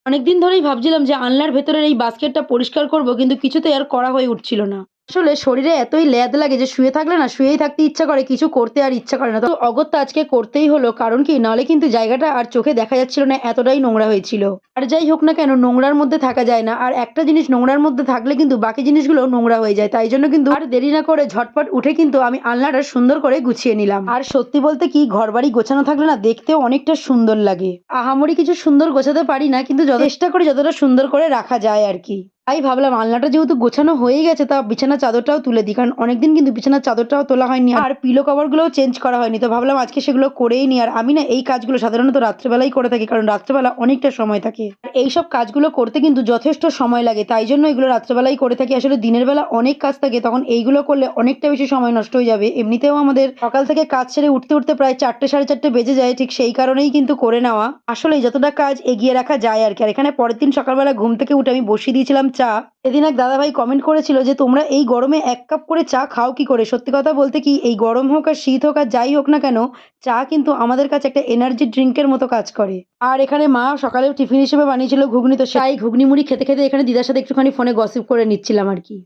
অনেকদিন ধরেই ভাবছিলাম যে আলনার ভেতরের এই বাস্কেটটা পরিষ্কার করব, কিন্তু কিছুতেই আর করা হয়ে উঠছিল না। আসলে শরীরে এতই ল্যাদ লাগে যে শুয়ে থাকলে না শুয়েই থাকতে ইচ্ছা করে, কিছু করতে আর ইচ্ছা করে না। তো অগত্যা আজকে করতেই হলো, কারণ কি নাহলে কিন্তু জায়গাটা আর চোখে দেখা যাচ্ছিল না, এতটাই নোংরা হয়েছিল। আর যাই হোক না কেন, নোংরার মধ্যে থাকা যায় না, আর একটা জিনিস নোংরার মধ্যে থাকলে কিন্তু বাকি জিনিসগুলো নোংরা হয়ে যায়। তাই জন্য কিন্তু আর দেরি না করে ঝটপট উঠে কিন্তু আমি আলনাটা সুন্দর করে গুছিয়ে নিলাম। আর সত্যি বলতে কি, ঘর বাড়ি গোছানো থাকলে না দেখতেও অনেকটা সুন্দর লাগে। আহামরি কিছু সুন্দর গোছাতে পারি না, কিন্তু চেষ্টা করি যতটা সুন্দর করে রাখা যায় আর কি। তাই ভাবলাম আলনাটা যেহেতু গোছানো হয়ে গেছে, তা বিছানার চাদরটাও তুলে দিই, কারণ অনেকদিন কিন্তু বিছানার চাদরটাও তোলা হয়নি আর পিলো কভার গুলোও চেঞ্জ করা হয়নি। তো ভাবলাম আজকে সেগুলো করেই নি। আর আমি না এই কাজগুলো সাধারণত রাত্রেবেলাই করে থাকি, কারণ রাত্রেবেলা অনেকটা সময় থাকে। আর এইসব কাজগুলো করতে কিন্তু যথেষ্ট সময় লাগে, তাই জন্য এগুলো রাত্রেবেলাই করে থাকি। আসলে দিনের বেলা অনেক কাজ থাকে, তখন এইগুলো করলে অনেকটা বেশি সময় নষ্ট হয়ে যাবে। এমনিতেও আমাদের সকাল থেকে কাজ সেরে উঠতে উঠতে প্রায় 4টে 4:30 বেজে যায়, ঠিক সেই কারণেই কিন্তু করে নেওয়া। আসলে যতটা কাজ এগিয়ে রাখা যায় আর কি। আর এখানে পরের দিন সকালবেলা ঘুম থেকে উঠে আমি বসিয়ে দিয়েছিলাম চা। এদিন এক দাদাভাই কমেন্ট করেছিল যে তোমরা এই গরমে 1 কাপ করে চা খাও কি করে? সত্যি কথা বলতে কি, এই গরম হোক আর শীত হোক আর যাই হোক না কেন, চা কিন্তু আমাদের কাছে একটা এনার্জি ড্রিংকের মতো কাজ করে। আর এখানে মা সকালেও টিফিন হিসেবে বানিয়েছিল ঘুগনি, তো সেই ঘুগনি মুড়ি খেতে খেতে এখানে দিদার সাথে একটুখানি ফোনে গসিপ করে নিচ্ছিলাম আর কি।